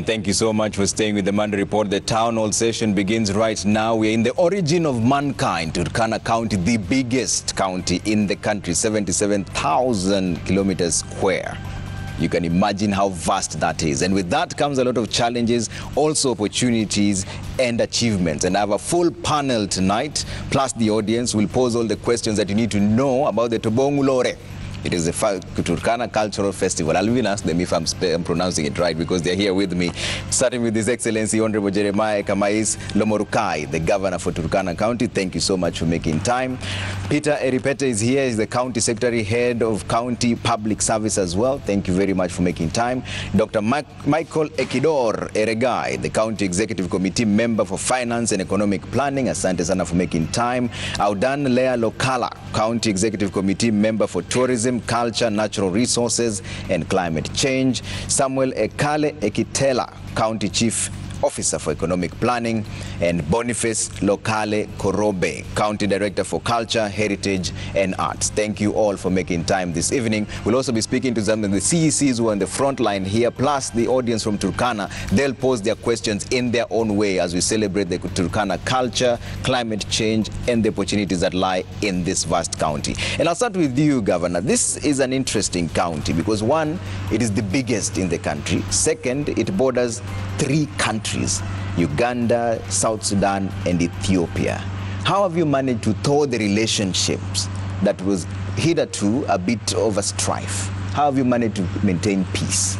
And thank you so much for staying with the Monday Report. The town hall session begins right now. We're in the origin of mankind, Turkana County, the biggest county in the country, 77,000 kilometers square. You can imagine how vast that is. And with that comes a lot of challenges, also opportunities and achievements. And I have a full panel tonight, plus the audience will pose all the questions that you need to know about the Tobongulore. It is the Turkana Cultural Festival. I'll even ask them if I'm pronouncing it right, because they're here with me. Starting with His Excellency Honorable Jeremiah Kamais Lomorukai, the Governor for Turkana County. Thank you so much for making time. Peter Eripete is here. He's the County Secretary, Head of County Public Service as well. Thank you very much for making time. Dr. Michael Ekidor Eregai, the County Executive Committee Member for Finance and Economic Planning. Asante sana for making time. Audan Lea Lokala, County Executive Committee Member for Tourism, Culture, Natural Resources and Climate Change. Samuel Ekale Ekitela, County Chief Officer for Economic Planning, and Boniface Lokale Korobe, County Director for Culture, Heritage and Arts. Thank you all for making time this evening. We'll also be speaking to some of the CECs who are on the front line here, plus the audience from Turkana. They'll pose their questions in their own way as we celebrate the Turkana culture, climate change and the opportunities that lie in this vast county. And I'll start with you, Governor. This is an interesting county because, one, it is the biggest in the country. Second, it borders 3 countries. Uganda, South Sudan and Ethiopia. How have you managed to thaw the relationships that was hitherto a bit of a strife? How have you managed to maintain peace?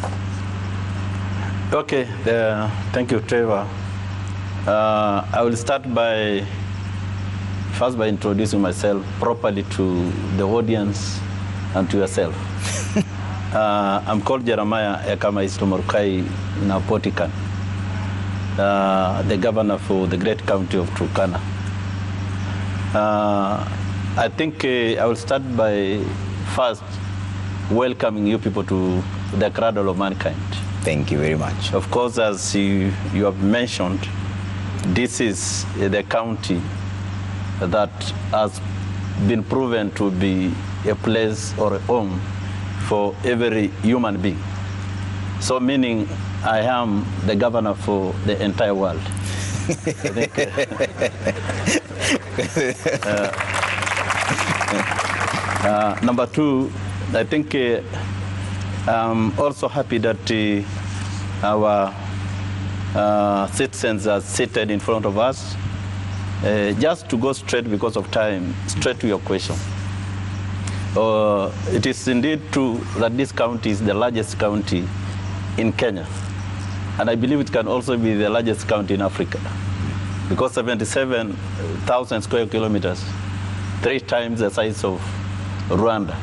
Okay, thank you, Trevor. I will start first by introducing myself properly to the audience and to yourself. I'm called Jeremiah Kamais Lomorukai Napotikan, the governor for the great county of Turkana. I think I will start by first welcoming you people to the cradle of mankind. Thank you very much. Of course, as you have mentioned, this is the county that has been proven to be a place or a home for every human being. So meaning I am the governor for the entire world. I think, number 2, I think I'm also happy that our citizens are seated in front of us. Just to go straight because of time, straight to your question. It is indeed true that this county is the largest county in Kenya. And I believe it can also be the largest county in Africa, because 77,000 square kilometers, 3 times the size of Rwanda.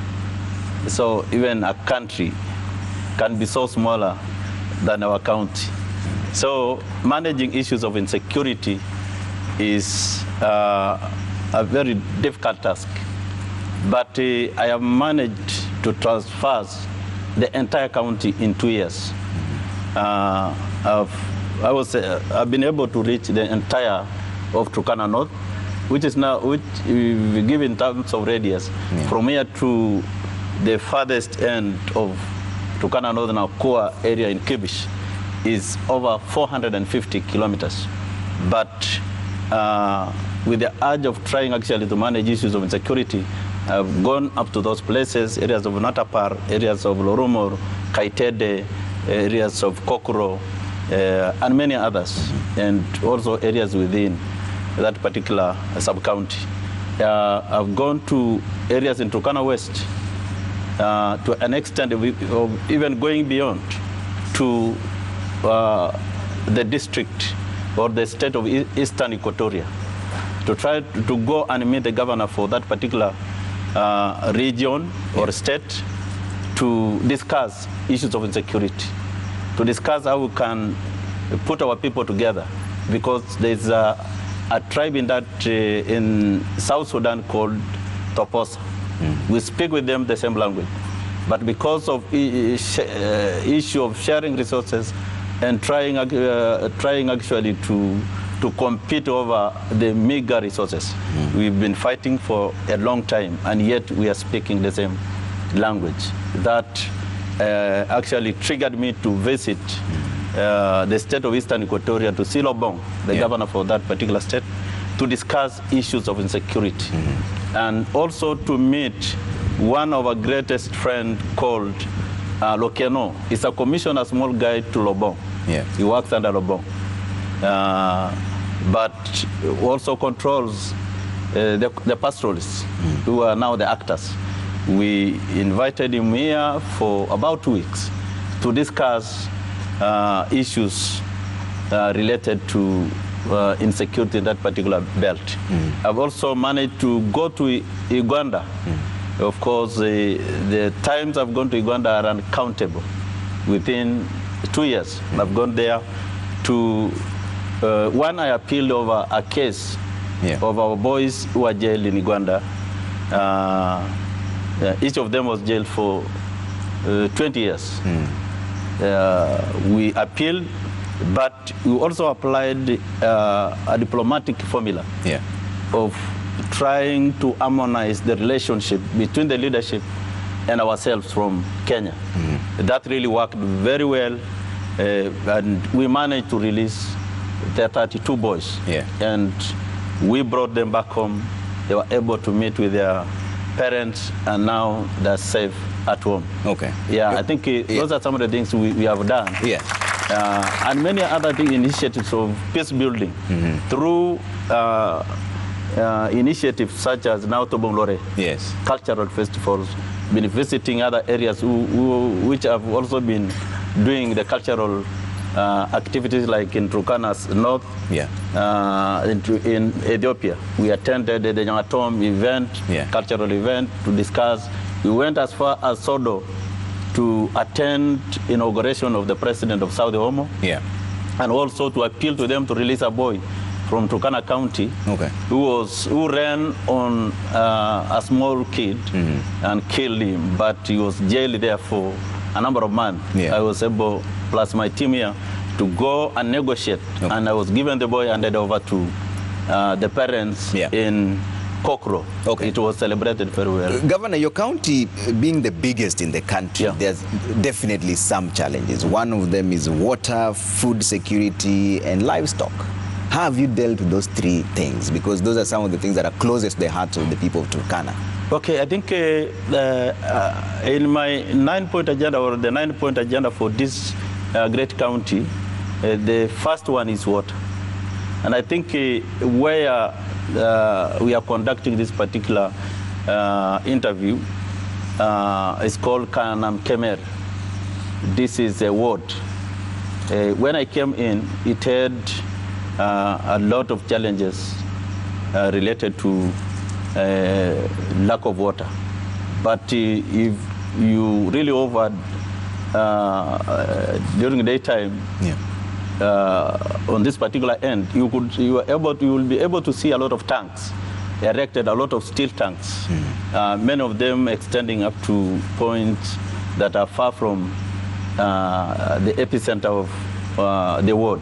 So even a country can be so smaller than our county. So managing issues of insecurity is a very difficult task. But I have managed to transfer the entire county in 2 years. I've been able to reach the entire of Turkana North, which we give in terms of radius, from here to the farthest end of Turkana Northern Akua area in Kibish is over 450 kilometers. But with the urge of trying actually to manage issues of insecurity, I've gone up to those places, areas of Natapar, areas of Lorumor, Kaitede, areas of Kokoro, and many others, and also areas within that particular sub-county. I've gone to areas in Turkana West to an extent of even going beyond to the district or the state of Eastern Equatoria to try to go and meet the governor for that particular region or state to discuss issues of insecurity, to discuss how we can put our people together, because there's a tribe in in South Sudan called Toposa. We speak with them the same language, but because of issue of sharing resources and trying actually to compete over the meager resources, we've been fighting for a long time, and yet we are speaking the same language. That actually triggered me to visit the state of Eastern Equatoria to see Lobong, the governor for that particular state, to discuss issues of insecurity. And also to meet one of our greatest friends called Lokeno. He's a commissioner, small guy to Lobong. Yeah. He works under Lobong. But also controls the pastoralists, who are now the actors. We invited him here for about 2 weeks to discuss issues related to insecurity in that particular belt. I've also managed to go to Uganda. Of course, the times I've gone to Uganda are uncountable. Within 2 years, I've gone there to, one, I appealed over a case of our boys who are jailed in Uganda. Each of them was jailed for 20 years. We appealed, but we also applied a diplomatic formula of trying to harmonize the relationship between the leadership and ourselves from Kenya. That really worked very well, and we managed to release the 32 boys. And we brought them back home. They were able to meet with their parents, and now they're safe at home. Okay. Yeah, I think those are some of the things we have done. And many other initiatives of peace building through initiatives such as now Tobong Lore, cultural festivals, been visiting other areas which have also been doing the cultural activities, like in Turkana's north, in Ethiopia. We attended the Yangatom event, cultural event, to discuss. We went as far as Sodo to attend inauguration of the president of South Omo, and also to appeal to them to release a boy from Turkana County who ran on a small kid and killed him, but he was jailed there for a number of months. I was able, plus my team here, to go and negotiate, and I was given the boy handed over to the parents in Kokro. It was celebrated very well. Governor, your county being the biggest in the country, there's definitely some challenges. One of them is water, food security, and livestock. How have you dealt with those three things? Because those are some of the things that are closest to the hearts of the people of Turkana. Okay, I think in my 9-point agenda, or the 9-point agenda for this great county, the first one is water. And I think where we are conducting this particular interview is called Kanam Kemer. This is a ward. When I came in, it had a lot of challenges related to lack of water. But if you really offered during daytime, on this particular end, you will be able to see a lot of tanks, erected a lot of steel tanks, many of them extending up to points that are far from the epicenter of the ward.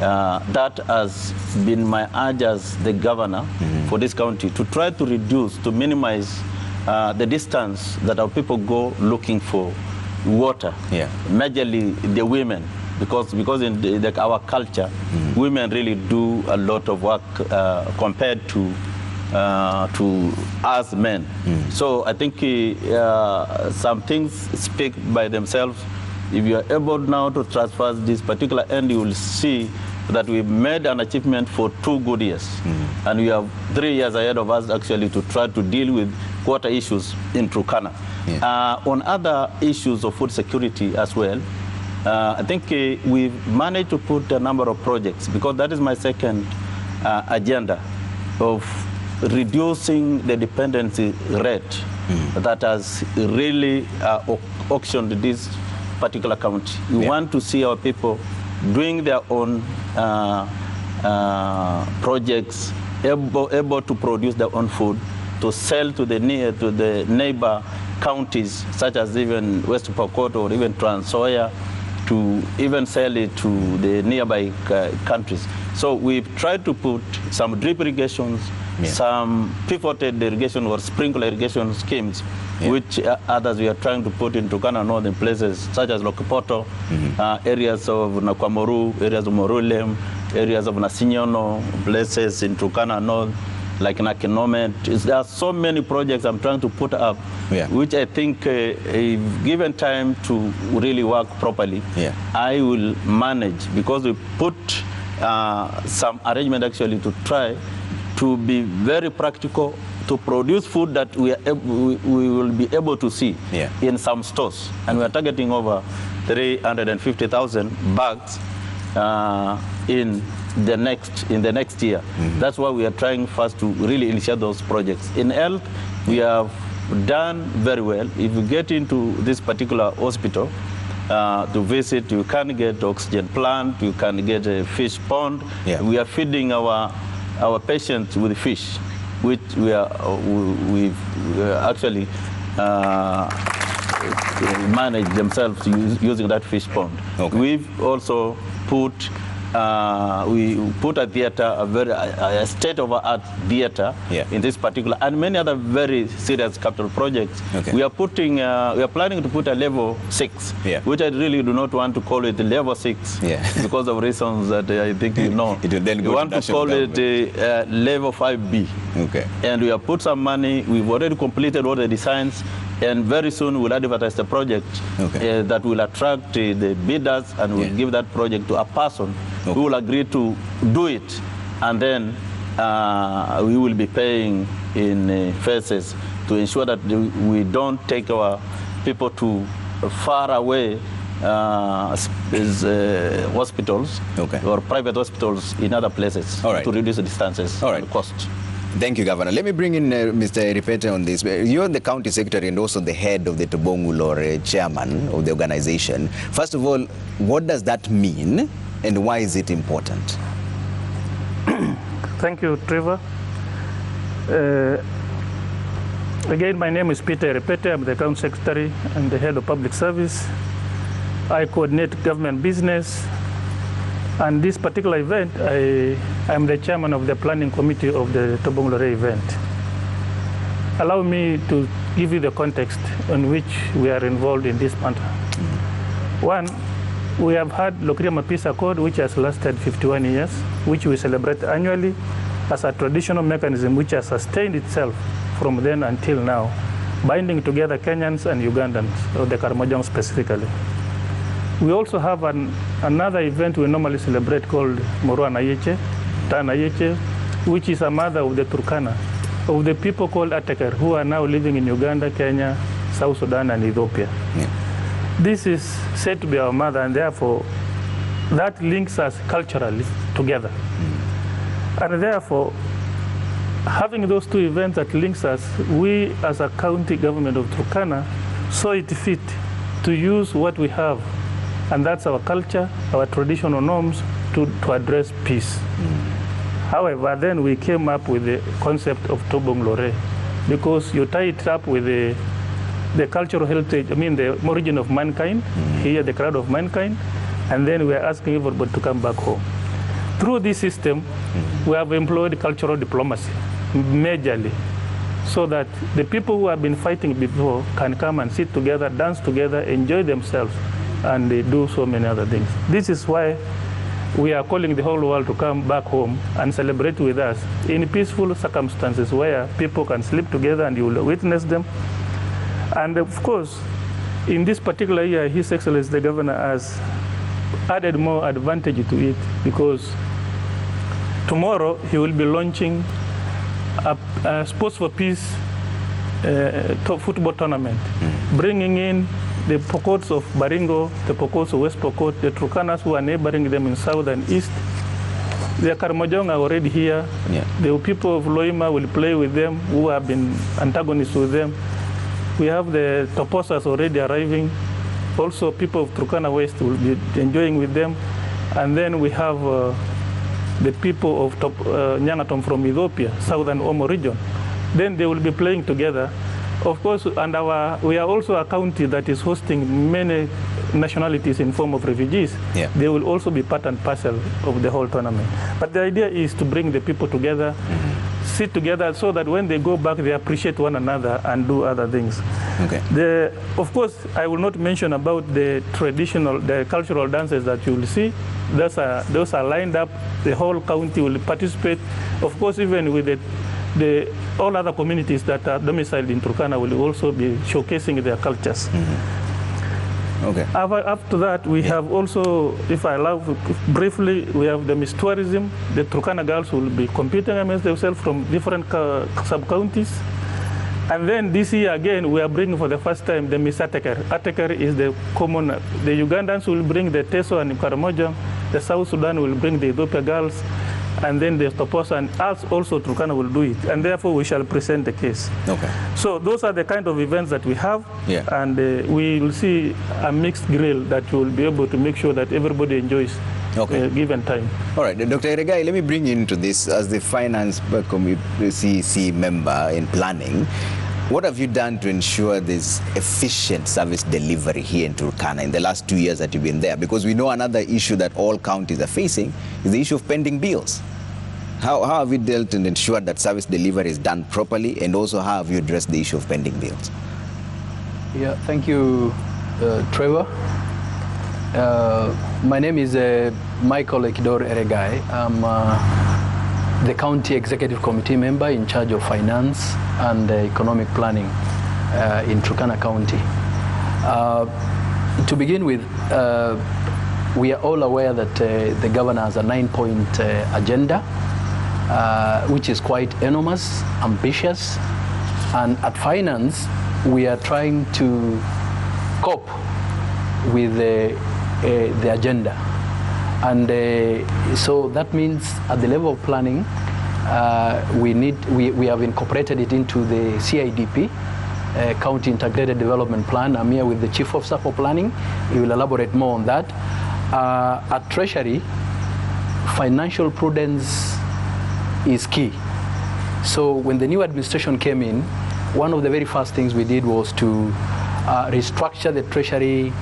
That has been my urge as the governor for this county, to try to reduce, to minimize the distance that our people go looking for water, majorly the women. Because in our culture, women really do a lot of work compared to us men. So I think some things speak by themselves. If you are able now to transfer this particular end, you will see that we made an achievement for 2 good years. And we have 3 years ahead of us actually to try to deal with water issues in Turkana. On other issues of food security as well, I think we've managed to put a number of projects, because that is my second agenda, of reducing the dependency rate that has really auctioned this particular county. We want to see our people doing their own projects, able to produce their own food, to sell to the neighbor counties, such as even West Pokot or even Trans Nzoia, to even sell it to the nearby countries. So we've tried to put some drip irrigations, some pivoted irrigation or sprinkler irrigation schemes which others we are trying to put in Turkana North in places such as Lokipoto, areas of Nakwamoru, areas of Morulem, areas of Nasinyono, places in Turkana North, like Nakinomet. There are so many projects I'm trying to put up, which I think, if given time to really work properly, I will manage, because we put some arrangement actually to try to be very practical, to produce food that we will be able to see in some stores. And we are targeting over 350,000 bags in the next year. That's why we are trying first to really initiate those projects. In health, we have done very well. If you get into this particular hospital to visit, you can get oxygen plant, you can get a fish pond. We are feeding our patients with fish, which we've actually managed themselves using that fish pond. We've also put a theater, a state-of-the-art theater in this particular, and many other very serious capital projects. We are planning to put a level 6, which I really do not want to call it level 6 because of reasons that I think you know. We want to call it level 5B. And we have put some money. We've already completed all the designs. And very soon we'll advertise the project that will attract the bidders, and we'll give that project to a person who will agree to do it. And then we will be paying in phases to ensure that we don't take our people to far away hospitals or private hospitals in other places to reduce the distances and cost. Thank you, Governor. Let me bring in Mr. Ripete on this. You're the county secretary and also the head of the Tobongulore chairman of the organization. First of all, what does that mean and why is it important? Thank you, Trevor. Again, my name is Peter Ripete. I'm the county secretary and the head of public service. I coordinate government business. And this particular event, I'm the chairman of the planning committee of the Tobongulore event. Allow me to give you the context in which we are involved in this matter. One, we have had Lokriama Peace Accord, which has lasted 51 years, which we celebrate annually as a traditional mechanism which has sustained itself from then until now, binding together Kenyans and Ugandans, or the Karamojong specifically. We also have another event we normally celebrate called Morua Nayeche, Tanayeche, which is a mother of the Turkana, of the people called Ateker, who are now living in Uganda, Kenya, South Sudan, and Ethiopia. This is said to be our mother, and therefore that links us culturally together. And therefore, having those two events that links us, we as a county government of Turkana saw it fit to use what we have, and that's our culture, our traditional norms, to address peace. However, then we came up with the concept of Tobongulore, because you tie it up with the cultural heritage, I mean the origin of mankind, here the crowd of mankind, and then we are asking everybody to come back home. Through this system, we have employed cultural diplomacy, majorly, so that the people who have been fighting before can come and sit together, dance together, enjoy themselves, and they do so many other things. This is why we are calling the whole world to come back home and celebrate with us in peaceful circumstances where people can sleep together and you will witness them. And of course, in this particular year, His Excellency the Governor has added more advantage to it, because tomorrow he will be launching a Sports for Peace football tournament, bringing in the Pokots of Baringo, the Pokots of West Pokot, the Turkanas who are neighboring them in south and east. The Karamojong are already here. The people of Loima will play with them, who have been antagonists with them. We have the Toposas already arriving. Also, people of Turkana West will be enjoying with them. And then we have the people of Nyangatom from Ethiopia, southern Omo region. Then they will be playing together. Of course, and we are also a county that is hosting many nationalities in form of refugees. They will also be part and parcel of the whole tournament. But the idea is to bring the people together, sit together so that when they go back, they appreciate one another and do other things. Okay. Of course, I will not mention about the cultural dances that you will see. Those are lined up. The whole county will participate. Of course, even with all other communities that are domiciled in Turkana will also be showcasing their cultures. Okay. After that, we have also, if I allow briefly, we have the Miss Tourism. The Turkana girls will be competing against themselves from different sub-counties. And then this year again, we are bringing for the first time the Miss Ateker. Ateker is the common, the Ugandans will bring the Teso and Karamoja, the South Sudan will bring the Ethiopia girls, and then the Toposa, and us also Turkana will do it. And therefore, we shall present the case. Okay. So those are the kind of events that we have. Yeah. And we will see a mixed grill that will be able to make sure that everybody enjoys given time. All right, Dr. Eregai, let me bring you into this as the Finance CEC member in planning. What have you done to ensure there's efficient service delivery here in Turkana in the last 2 years that you've been there? Because we know another issue that all counties are facing is the issue of pending bills. How have you dealt and ensured that service delivery is done properly, and also how have you addressed the issue of pending bills? Yeah, thank you, Trevor. My name is Michael Ekidor Eregai. I'm the County Executive Committee member in charge of finance and economic planning in Turkana County. To begin with, we are all aware that the governor has a 9-point agenda, which is quite enormous, ambitious, and at finance, we are trying to cope with the agenda. And so that means at the level of planning, we have incorporated it into the CIDP, County Integrated Development Plan. I'm here with the Chief Officer for Planning. He will elaborate more on that. At Treasury, financial prudence is key. So when the new administration came in, one of the very first things we did was to restructure the Treasury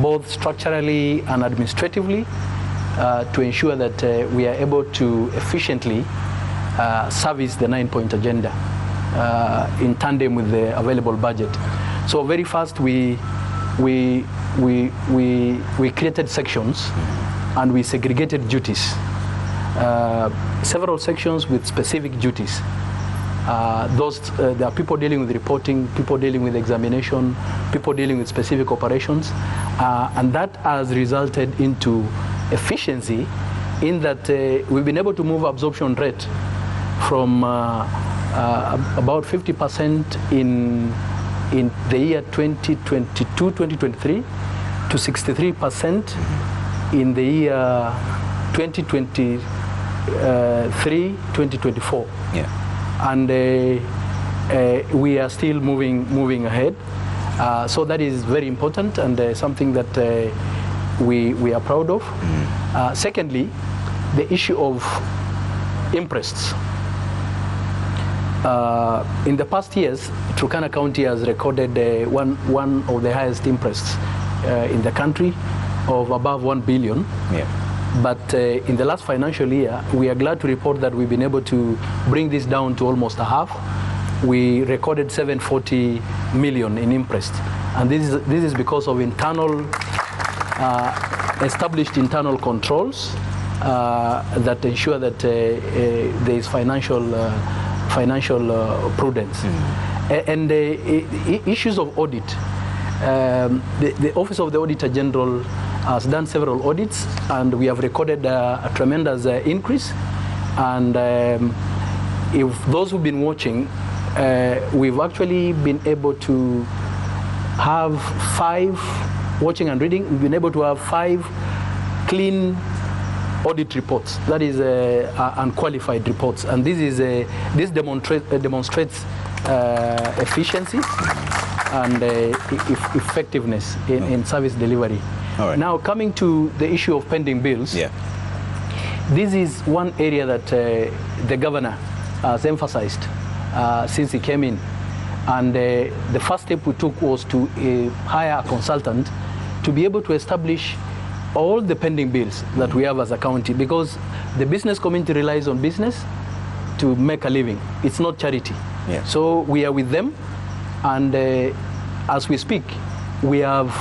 both structurally and administratively to ensure that we are able to efficiently service the 9-point agenda in tandem with the available budget. So very fast we created sections and we segregated duties. Several sections with specific duties. There are people dealing with reporting, people dealing with examination, people dealing with specific operations, and that has resulted into efficiency in that we've been able to move absorption rate from about 50% in the year 2022-2023 to 63% in the year 2023-2024. Yeah. And we are still moving ahead. So that is very important and something that we are proud of. Secondly, the issue of interests. In the past years, Turkana County has recorded one of the highest interests in the country of above 1 billion. Yeah. But in the last financial year, we are glad to report that we've been able to bring this down to almost a half. We recorded 740 million in interest. And this is because of established internal controls that ensure that there is financial prudence. And issues of audit. The Office of the Auditor General has done several audits, and we have recorded a tremendous increase. And if those who've been watching, we've actually been able to have 5, watching and reading, we've been able to have 5 clean audit reports, that is unqualified reports. And this demonstrates efficiency and effectiveness in service delivery. All right. Now, coming to the issue of pending bills, yeah. This is one area that the governor has emphasized since he came in. And the first step we took was to hire a consultant to be able to establish all the pending bills that we have as a county, because the business community relies on business to make a living. It's not charity. Yeah. So we are with them, and as we speak, we have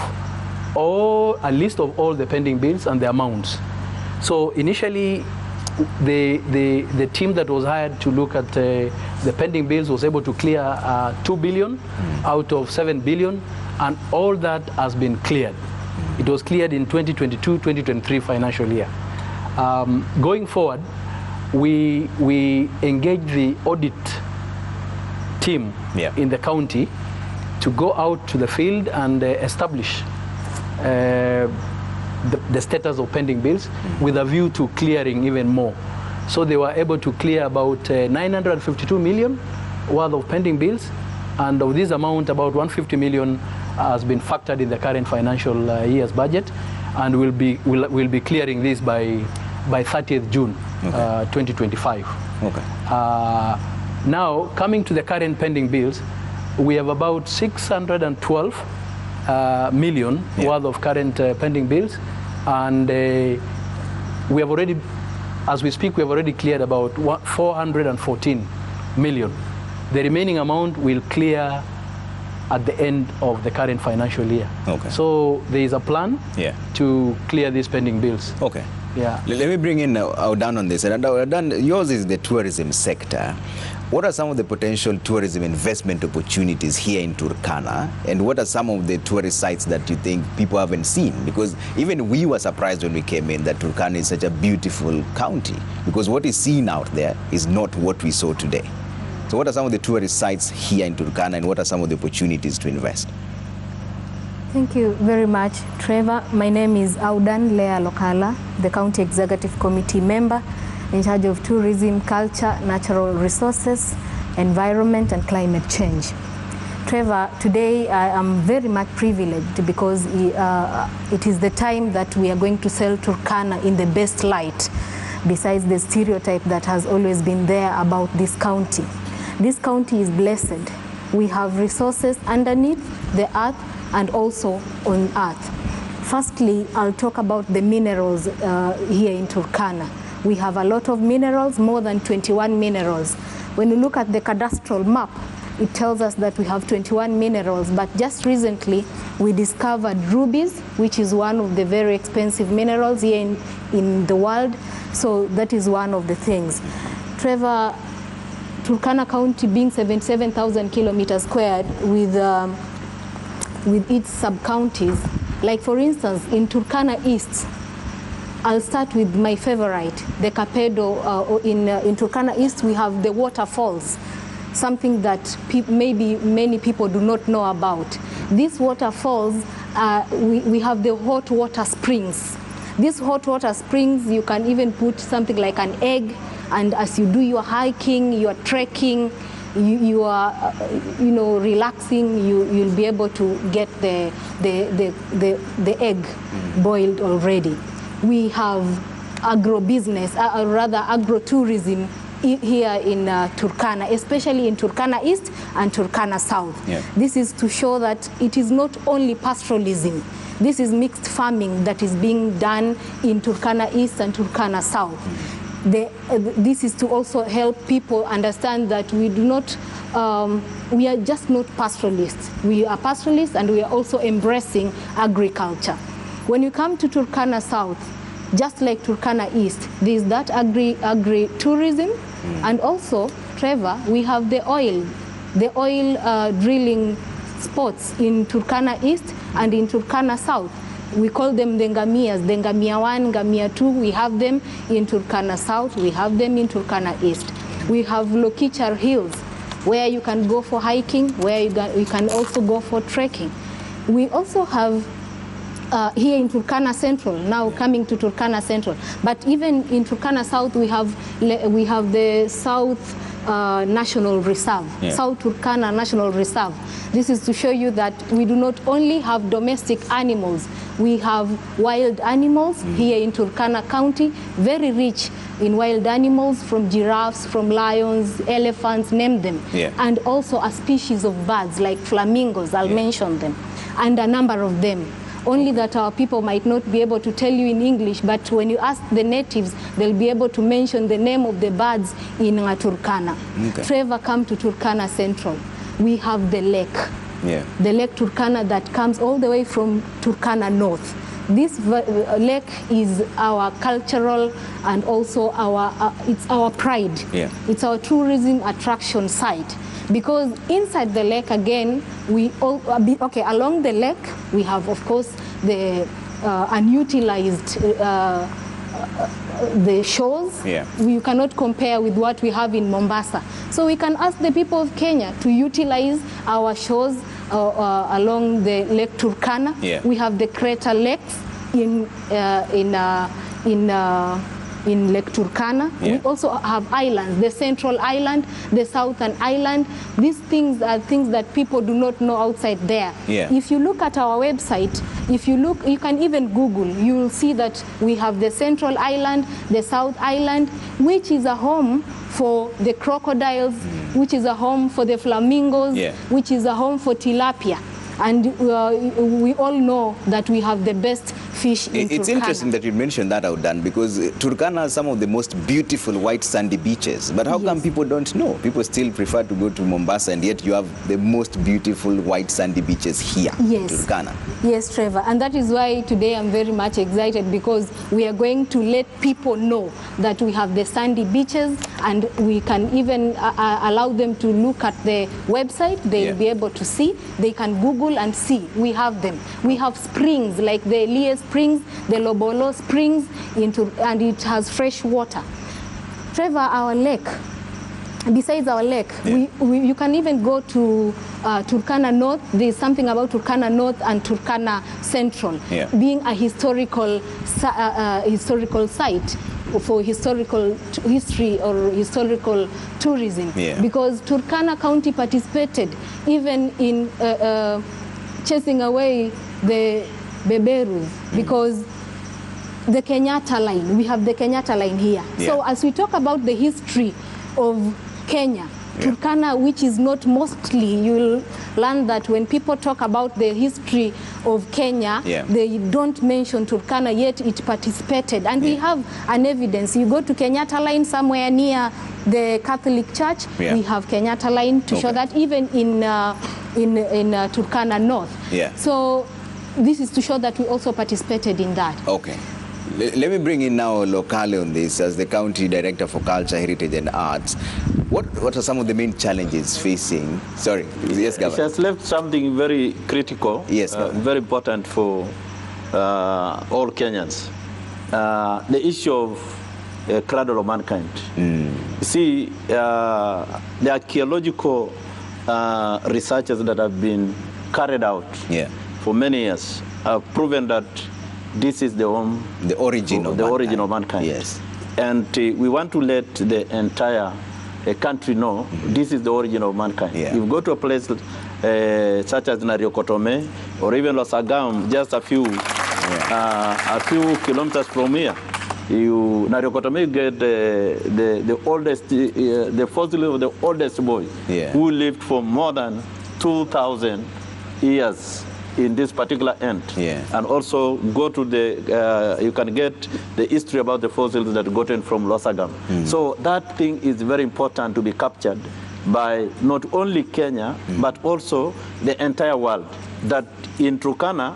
a list of all the pending bills and the amounts. So initially, the team that was hired to look at the pending bills was able to clear 2 billion out of 7 billion, and all that has been cleared. It was cleared in 2022-2023 financial year. Going forward, we engage the audit team in the county to go out to the field and establish the status of pending bills with a view to clearing even more. So they were able to clear about 952 million worth of pending bills, and of this amount, about 150 million has been factored in the current financial year's budget, and will be clearing this by 30th June 2025. Okay. Now, coming to the current pending bills, we have about 612 million worth of current pending bills, and we have already, as we speak, we have already cleared about 414 million. The remaining amount will clear at the end of the current financial year. Okay. So there is a plan to clear these pending bills. Okay. Yeah. Let me bring in Audan on this. And Audan, yours is the tourism sector. What are some of the potential tourism investment opportunities here in Turkana? And what are some of the tourist sites that you think people haven't seen? Because even we were surprised when we came in that Turkana is such a beautiful county, because what is seen out there is not what we saw today. So what are some of the tourist sites here in Turkana, and what are some of the opportunities to invest? Thank you very much, Trevor. My name is Audan Lea Lokala, the County Executive Committee member in charge of tourism, culture, natural resources, environment, and climate change. Trevor, today I am very much privileged because it is the time that we are going to sell Turkana in the best light, besides the stereotype that has always been there about this county. This county is blessed. We have resources underneath the earth and also on earth. Firstly, I'll talk about the minerals here in Turkana. We have a lot of minerals, more than 21 minerals. When you look at the cadastral map, it tells us that we have 21 minerals, but just recently we discovered rubies, which is one of the very expensive minerals here in the world. So that is one of the things. Trevor, Turkana County being 77,000 kilometers squared with its sub-counties, like for instance in Turkana East, I'll start with my favorite, the Capedo. In Turkana East we have the waterfalls, something that maybe many people do not know about. These waterfalls, we have the hot water springs. These hot water springs, you can even put something like an egg, and as you do your hiking, your trekking, you are, relaxing, you'll be able to get the egg boiled already. We have agro-business, rather agro-tourism here in Turkana, especially in Turkana East and Turkana South. Yeah. This is to show that it is not only pastoralism. This is mixed farming that is being done in Turkana East and Turkana South. This is to also help people understand that we do not, we are just not pastoralists. We are pastoralists and we are also embracing agriculture. When you come to Turkana South, just like Turkana East, there is that agri-tourism, and also, Trevor, we have the oil drilling spots in Turkana East and in Turkana South. We call them the Ngamias, the Ngamia 1, Ngamia 2, we have them in Turkana South, we have them in Turkana East. We have Lokichar Hills, where you can go for hiking, where you can also go for trekking. We also have here in Turkana Central, now coming to Turkana Central, but even in Turkana South we have the South National Reserve, South Turkana National Reserve. This is to show you that we do not only have domestic animals, we have wild animals here in Turkana County, very rich in wild animals, from giraffes, from lions, elephants, name them, and also a species of birds like flamingos, I'll mention them, and a number of them. only that our people might not be able to tell you in English, but when you ask the natives, they'll be able to mention the name of the birds in Turkana. Okay. Trevor, come to Turkana Central. We have the lake. Yeah. The Lake Turkana that comes all the way from Turkana North. This lake is our cultural and also it's our pride. Yeah. It's our tourism attraction site. Because inside the lake, again, along the lake, we have, of course, the unutilized the shores. Yeah. You cannot compare with what we have in Mombasa. So we can ask the people of Kenya to utilize our shores along the Lake Turkana. Yeah. We have the crater lakes in Lake Turkana. Yeah. We also have islands, the Central Island, the Southern Island. These things are things that people do not know outside there. Yeah. If you look at our website, you can even Google, you will see that we have the Central Island, the South Island, which is a home for the crocodiles, which is a home for the flamingos, yeah, which is a home for tilapia. And we all know that we have the best fish in Turkana. It's interesting that you mentioned that, Audan, because Turkana has some of the most beautiful white sandy beaches. But how come people don't know? People still prefer to go to Mombasa, and yet you have the most beautiful white sandy beaches here in Turkana. Yes, Trevor. And that is why today I'm very much excited, because we are going to let people know that we have the sandy beaches, and we can even allow them to look at the website. They'll be able to see. They can Google and see. We have them. We have springs like the Elie Springs, the Lobolo Springs, and it has fresh water. Trevor, our lake, besides our lake, you can even go to Turkana North. There's something about Turkana North and Turkana Central, being a historical site for historical history or historical tourism, because Turkana County participated even in chasing away the beberus, because the Kenyatta line, we have the Kenyatta line here. So as we talk about the history of Kenya, Turkana, which is not mostly, you'll learn that when people talk about the history of Kenya, they don't mention Turkana, yet it participated. And we have an evidence. You go to Kenyatta line somewhere near the Catholic Church, we have Kenyatta line to show that, even in Turkana North. So this is to show that we also participated in that. Okay. Let me bring in now Lokale on this as the County Director for Culture, Heritage and Arts. What are some of the main challenges facing? Sorry, yes, Governor. She has left something very critical, very important for all Kenyans. The issue of cradle of mankind. See, the archaeological researches that have been carried out for many years have proven that this is the origin of mankind. Yes. And we want to let the entire country know this is the origin of mankind. You go to a place such as Nariokotome or even Losagam, just a few kilometers from here. Nariokotome, you get the oldest, the fossil of the oldest boy who lived for more than 2,000 years in this particular end. And also go to the, you can get the history about the fossils that gotten from Losagam. So that thing is very important to be captured by not only Kenya, but also the entire world. That in Turkana,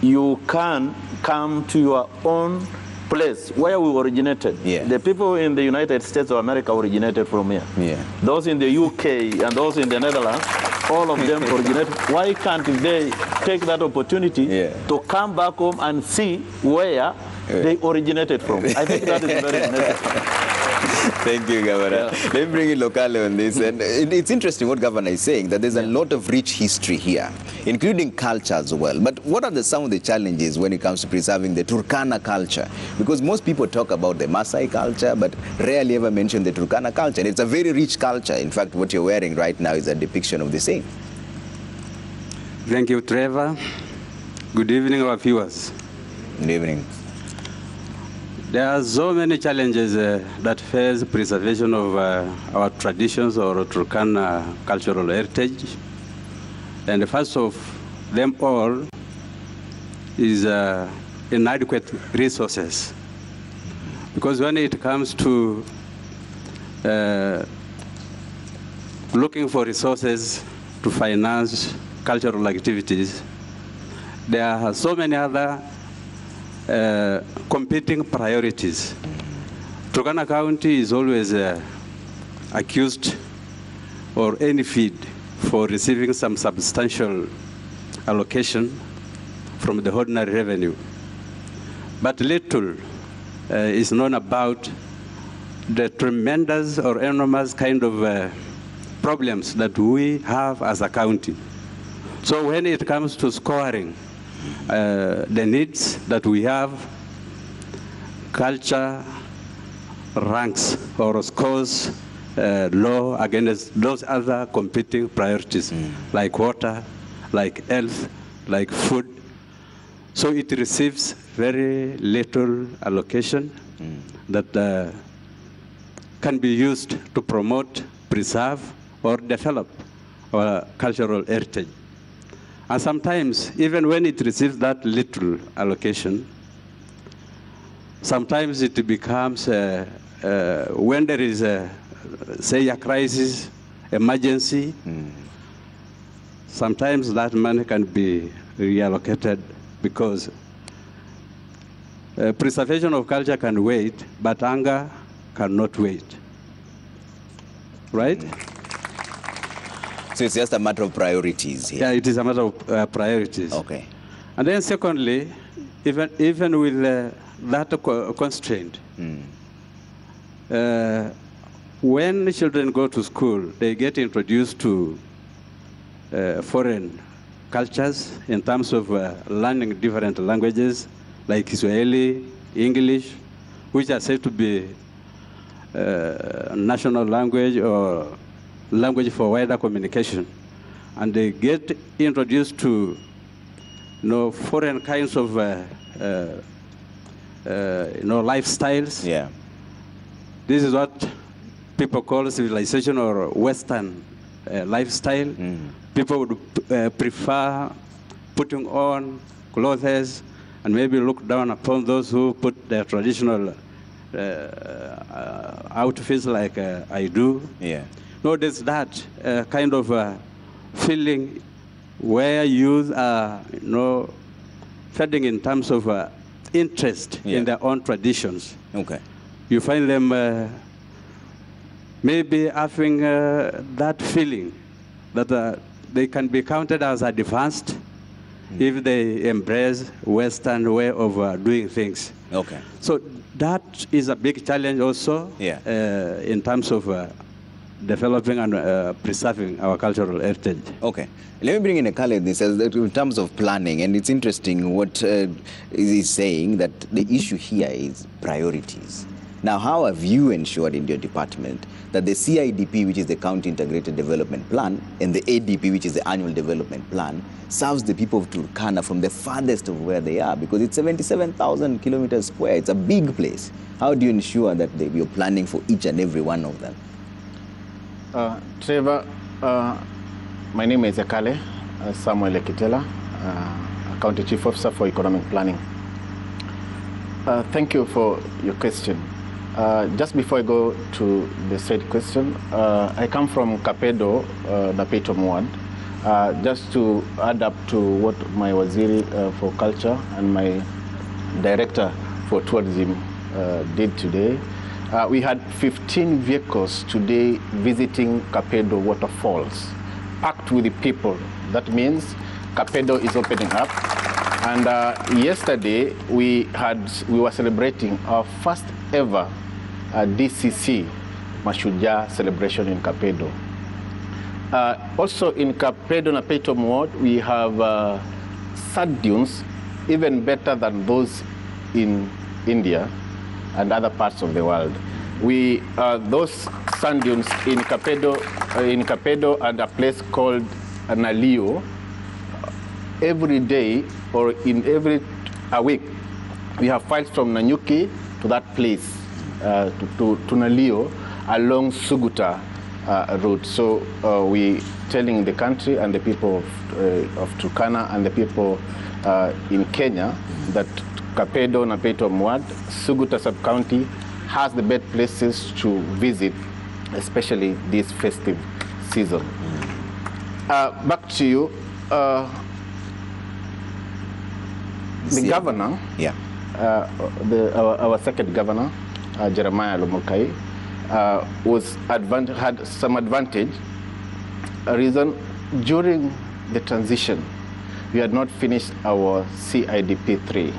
you can come to your own place where we originated. The people in the United States of America originated from here. Those in the UK and those in the Netherlands, all of them originated. Why can't they take that opportunity to come back home and see where they originated from? I think that is very necessary. Thank you, Governor. Let me bring in Lokale on this. And it's interesting what Governor is saying, that there's a lot of rich history here, including culture as well. But what are some of the challenges when it comes to preserving the Turkana culture? Because most people talk about the Maasai culture, but rarely ever mention the Turkana culture. And it's a very rich culture. In fact, what you're wearing right now is a depiction of the same. Thank you, Trevor. Good evening, our viewers. Good evening. There are so many challenges that face preservation of our traditions or Turkana cultural heritage. And first of them all is inadequate resources. Because when it comes to looking for resources to finance cultural activities, there are so many other competing priorities. Turkana County is always accused or envied for receiving some substantial allocation from the ordinary revenue. But little is known about the tremendous or enormous kind of problems that we have as a county. So when it comes to scoring the needs that we have, culture ranks or scores low against those other competing priorities, like water, like health, like food. So it receives very little allocation that can be used to promote, preserve, or develop our cultural heritage. And sometimes, even when it receives that little allocation, sometimes it becomes, when there is, say, a crisis, emergency, sometimes that money can be reallocated because preservation of culture can wait, but anger cannot wait. Right? So it's just a matter of priorities here. Yeah, it is a matter of priorities. Okay. And then secondly, even with that constraint, when children go to school, they get introduced to foreign cultures in terms of learning different languages, like Kiswahili, English, which are said to be national language or language for wider communication. And they get introduced to foreign kinds of lifestyles. Yeah. This is what people call civilization or Western lifestyle. People would prefer putting on clothes and maybe look down upon those who put their traditional outfits like I do. Yeah. No, there's that kind of feeling where youth are, fading in terms of interest in their own traditions. Okay. You find them maybe having that feeling that they can be counted as advanced if they embrace Western way of doing things. Okay. So that is a big challenge also in terms of developing and preserving our cultural heritage. Okay. Let me bring in a colleague. This says that in terms of planning, and it's interesting what he's saying, that the issue here is priorities. Now, how have you ensured in your department that the CIDP, which is the County Integrated Development Plan, and the ADP, which is the Annual Development Plan, serves the people of Turkana from the farthest of where they are? Because it's 77,000 kilometers square. It's a big place. How do you ensure that you're planning for each and every one of them? Trevor, my name is Ekale Samuel Ekitela, County Chief Officer for Economic Planning. Thank you for your question. Just before I go to the said question, I come from Kapedo, the Paytom ward. Just to add up to what my Waziri for Culture and my Director for Tourism did today, we had 15 vehicles today visiting Kapedo waterfalls, packed with the people. That means Kapedo is opening up. And yesterday we were celebrating our first ever DCC Mashujaa celebration in Kapedo. Also in Kapedo and Paytom ward, we have sand dunes even better than those in India and other parts of the world. Those sand dunes in Kapedo and a place called Nalio, every day or in every week, we have flights from Nanyuki to that place, to Nalio, along Suguta route. So we telling the country and the people of Turkana and the people in Kenya, that Kapedo, Napeto Mwad, Suguta sub-county has the best places to visit, especially this festive season. Back to you. The governor, our second governor, Jeremiah Lomokai, had some advantage. A reason, during the transition, we had not finished our CIDP 3.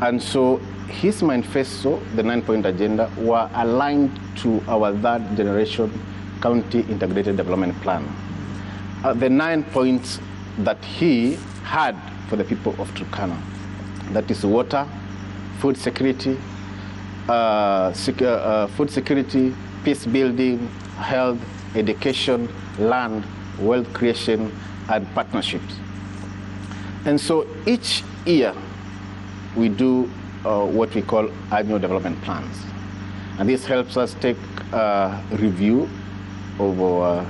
And so his manifesto, the 9-point agenda, were aligned to our third generation county integrated development plan. The 9 points that he had for the people of Turkana, that is water, food security, peace building, health, education, land, wealth creation, and partnerships. And so each year we do what we call annual development plans. And this helps us take a review of our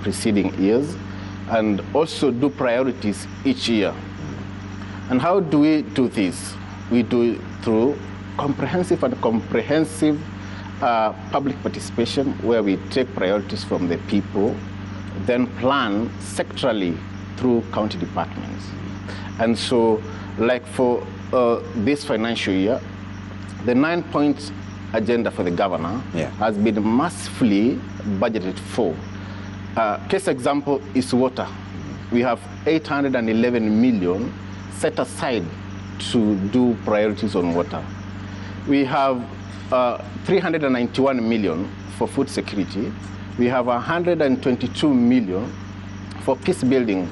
preceding years and also do priorities each year. And how do we do this? We do it through comprehensive public participation, where we take priorities from the people, then plan sectorally through county departments. And so, like for this financial year, the 9-point agenda for the governor has been massively budgeted for. Case example is water. We have 811 million set aside to do priorities on water. We have 391 million for food security. We have 122 million for peace building.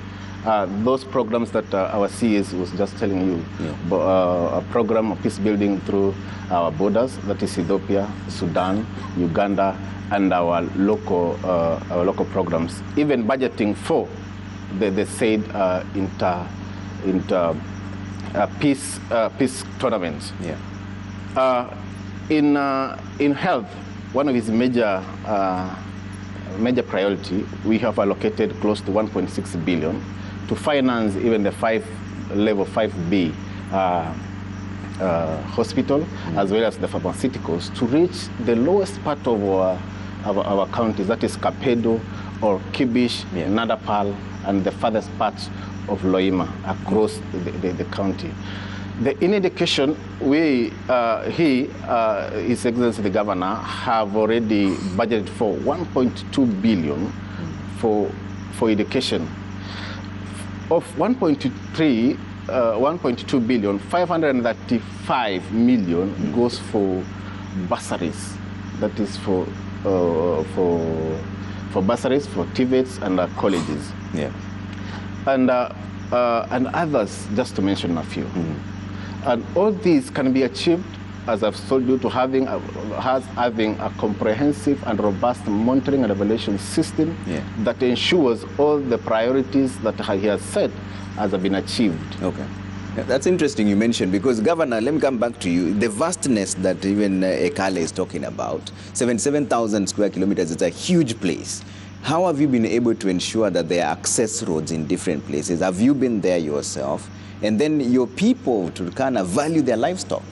Those programs that our CS was just telling you, a program of peace building through our borders, that is Ethiopia, Sudan, Uganda, and our local programs. Even budgeting for the said peace tournaments. In health, one of his major priority, we have allocated close to 1.6 billion to finance even the level 5B hospital, as well as the pharmaceuticals, to reach the lowest part of our counties, that is Kapedo or Kibish, Nadapal, and the farthest parts of Loima across the county. In education, His Excellency the Governor have already budgeted for 1.2 billion for education. Of 1.2 billion, 535 million goes for bursaries. That is for bursaries for TVETs and colleges. And others, just to mention a few. And all these can be achieved, as I've told you, to having a comprehensive and robust monitoring and evaluation system that ensures all the priorities that he has set has been achieved. Okay. That's interesting you mentioned, because Governor, let me come back to you. The vastness that even Ekale is talking about, 77,000 square kilometers, is a huge place. How have you been able to ensure that there are access roads in different places? Have you been there yourself? And then your people, Turkana, value their livestock.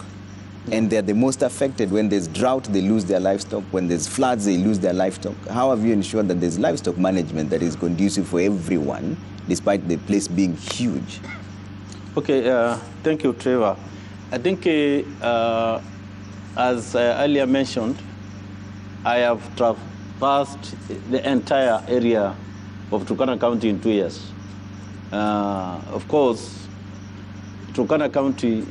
And they're the most affected. When there's drought, they lose their livestock. When there's floods, they lose their livestock. How have you ensured that there's livestock management that is conducive for everyone, despite the place being huge? Okay, thank you, Trevor. I think, as earlier mentioned, I have traversed the entire area of Turkana County in 2 years. Of course, Turkana County,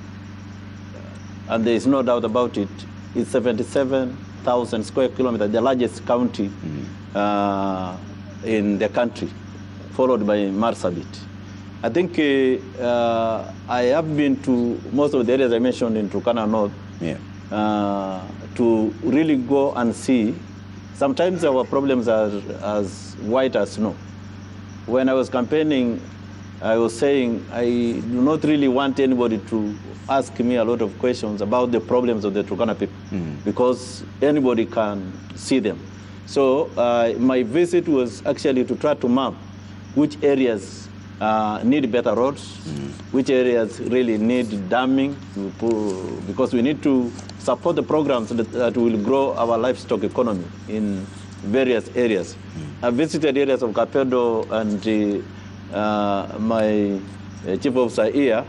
and there is no doubt about it, is 77,000 square kilometers, the largest county in the country, followed by Marsabit. I think I have been to most of the areas I mentioned in Turkana North to really go and see. Sometimes our problems are as white as snow. When I was campaigning, I was saying I do not really want anybody to ask me a lot of questions about the problems of the Turkana people, because anybody can see them. So my visit was actually to try to map which areas need better roads, which areas really need damming, because we need to support the programs that will grow our livestock economy in various areas. I visited areas of Kapedo, and my chief officer here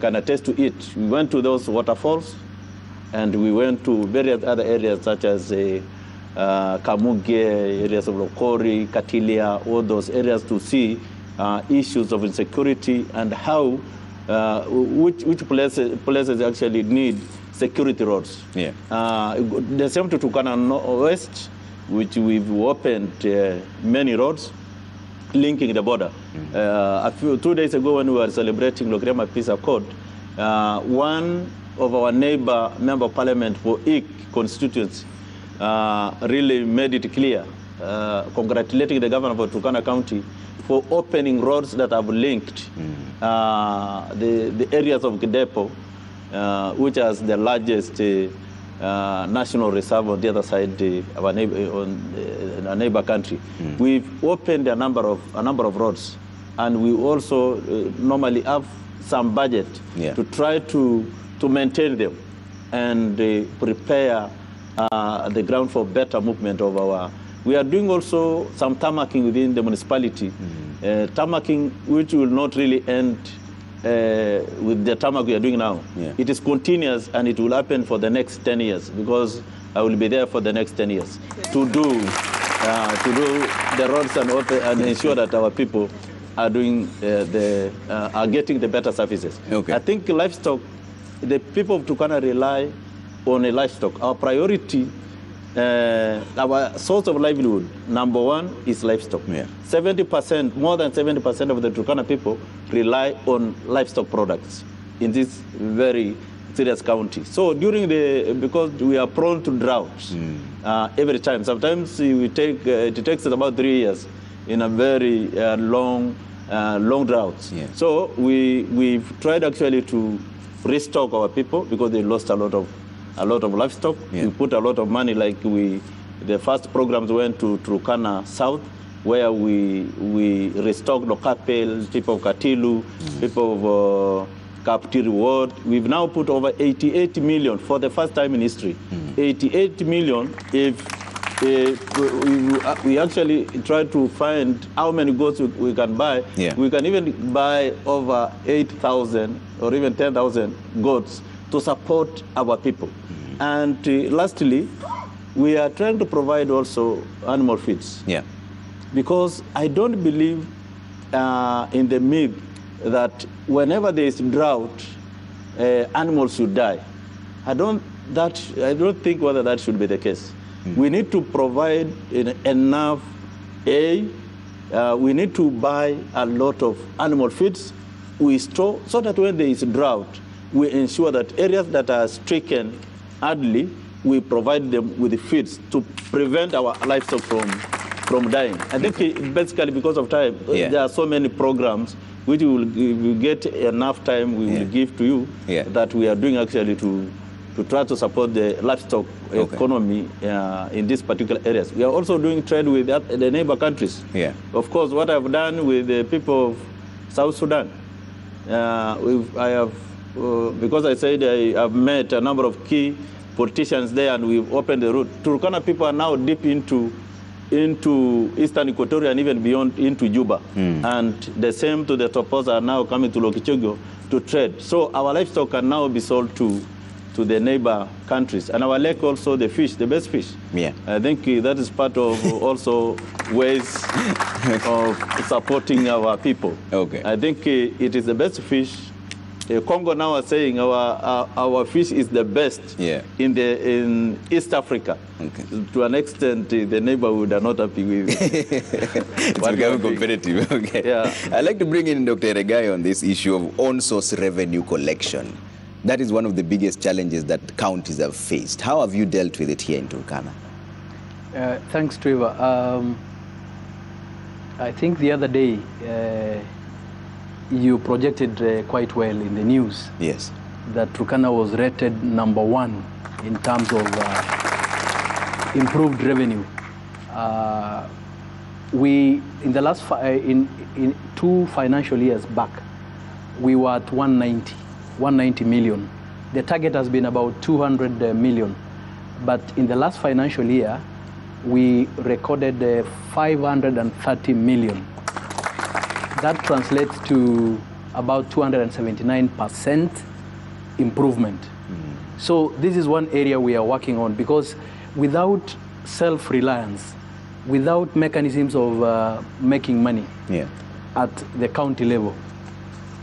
can attest to it. We went to those waterfalls, and we went to various other areas such as Kamuge, areas of Lokori, Katilia, all those areas to see issues of insecurity and how which places actually need security roads. Yeah. The same to Turkana West, which we've opened many roads linking the border. 2 days ago, when we were celebrating Logrema Peace Accord, one of our member of parliament for Eek constituency really made it clear, congratulating the governor of Turkana County for opening roads that have linked the areas of Kidepo, which is the largest national reserve on the other side of our neighbor country. We've opened a number of roads, and we also normally have some budget to try to maintain them and prepare the ground for better movement of our. We are doing also some tarmacking within the municipality, tarmacking which will not really end with the tarmac we are doing now. It is continuous, and it will happen for the next 10 years, because I will be there for the next 10 years to do the roads and ensure that our people are doing are getting the better services. I think livestock, the people of Turkana rely on a livestock. Our priority, our source of livelihood, number one is livestock. 70%, more than 70% of the Turkana people rely on livestock products in this very serious county. So because we are prone to droughts every time. Sometimes it takes about 3 years in a very long droughts. So we've tried actually to restock our people, because they lost a lot of livestock. We put a lot of money, like the first programs went to Turkana South, where we restocked Lokapel, people of Katilu, people of Kaptiri Ward. We've now put over 88 million for the first time in history. 88 million. If we actually try to find how many goats we can buy, we can even buy over 8,000 or even 10,000 goats to support our people. And lastly, we are trying to provide also animal feeds. Because I don't believe in the myth that whenever there is drought, animals should die. I don't think whether that should be the case. We need to provide enough we need to buy a lot of animal feeds. We store, so that when there is drought, we ensure that areas that are stricken hardly, we provide them with the feeds to prevent our livestock from dying. I think basically because of time, there are so many programs which we will get enough time, we will give to you, that we are doing actually to try to support the livestock economy in these particular areas. We are also doing trade with the neighbor countries. Of course, what I've done with the people of South Sudan, because I said I have met a number of key politicians there, and we've opened the route. Turkana people are now deep into Eastern Equatoria and even beyond into Juba. And the same to the Topos are now coming to Lokichogo to trade. So our livestock can now be sold to the neighbor countries. And our lake also, the fish, the best fish. I think that is part of also ways of supporting our people. I think it is the best fish. Congo now are saying our fish is the best in East Africa. To an extent, the neighborhood are not happy with it's becoming competitive. I'd like to bring in Dr. Regai on this issue of on-source revenue collection. That is one of the biggest challenges that counties have faced. How have you dealt with it here in Turkana? Thanks, Trevor. I think the other day, you projected quite well in the news that Turkana was rated #1 in terms of improved revenue. in the last in 2 financial years back, we were at 190 million. The target has been about 200 million, but in the last financial year, we recorded 530 million. That translates to about 279% improvement. So this is one area we are working on, because without self-reliance, without mechanisms of making money at the county level,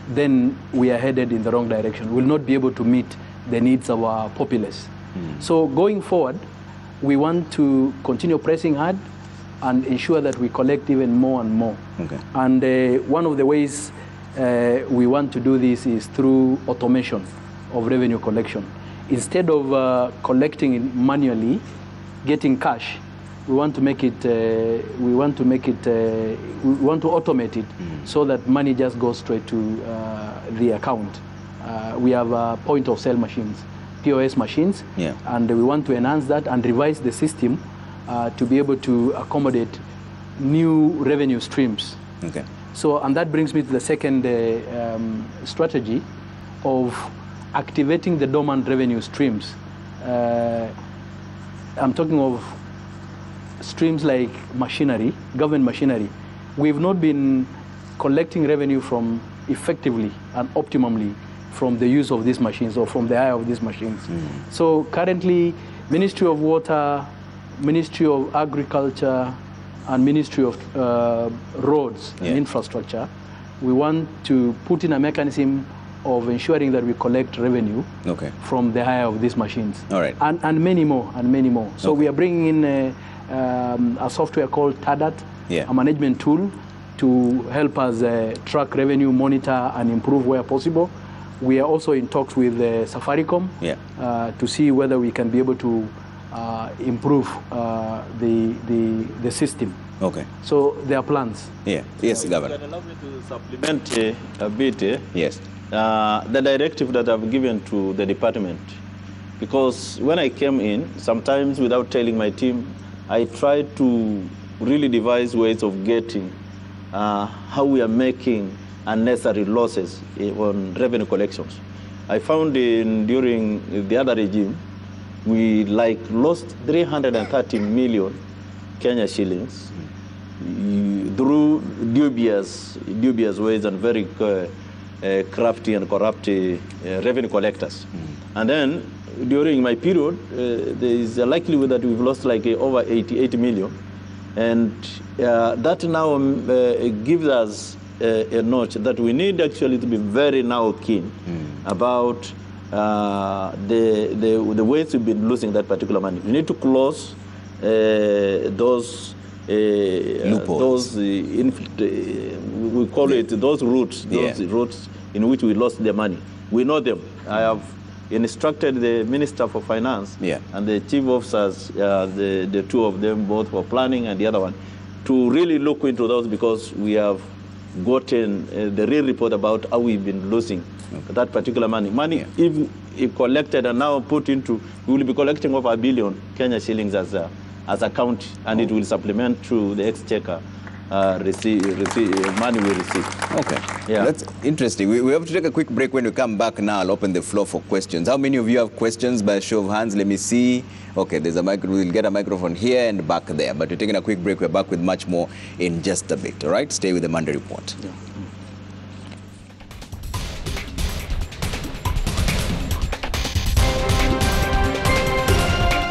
then we are headed in the wrong direction. We'll not be able to meet the needs of our populace. So going forward, we want to continue pressing hard and ensure that we collect even more and more. And one of the ways we want to do this is through automation of revenue collection. Instead of collecting it manually, getting cash, we want to make it. We want to automate it so that money just goes straight to the account. We have point of sale machines, POS machines, and we want to enhance that and revise the system to be able to accommodate new revenue streams. So, and that brings me to the second strategy of activating the dormant revenue streams. I'm talking of streams like machinery, government machinery. We've not been collecting revenue from effectively and optimally from the use of these machines or from the hire of these machines. So currently, Ministry of Water, Ministry of Agriculture, and Ministry of Roads and Infrastructure, we want to put in a mechanism of ensuring that we collect revenue from the hire of these machines. And many more, and many more. So we are bringing in a software called TADAT, a management tool to help us track revenue, monitor, and improve where possible. We are also in talks with Safaricom to see whether we can be able to improve the system. So there are plans. Yes, Governor. Can allow me to supplement a bit. Yes. The directive that I've given to the department, because when I came in, sometimes without telling my team, I tried to really devise ways of getting how we are making unnecessary losses on revenue collections. I found during the other regime, we lost 330 million Kenya shillings through dubious ways and very crafty and corrupt revenue collectors. And then during my period, there is a likelihood that we've lost over 88 million. And that now gives us a notch that we need actually to be very now keen about the ways we've been losing that particular money. We need to close those loopholes. We call it those routes, routes in which we lost the money. We know them. I have instructed the Minister for Finance and the chief officers, the two of them, both for planning and the other one, to really look into those, because we have gotten the real report about how we've been losing that particular money. Money, if collected and now put into, we will be collecting over 1 billion Kenya shillings as a county, and it will supplement through the exchequer money we receive. That's interesting. We have to take a quick break. When we come back now, I'll open the floor for questions. How many of you have questions? By a show of hands, let me see. There's a mic. We'll get a microphone here and back there. But we're taking a quick break. We're back with much more in just a bit. All right? Stay with the Monday Report.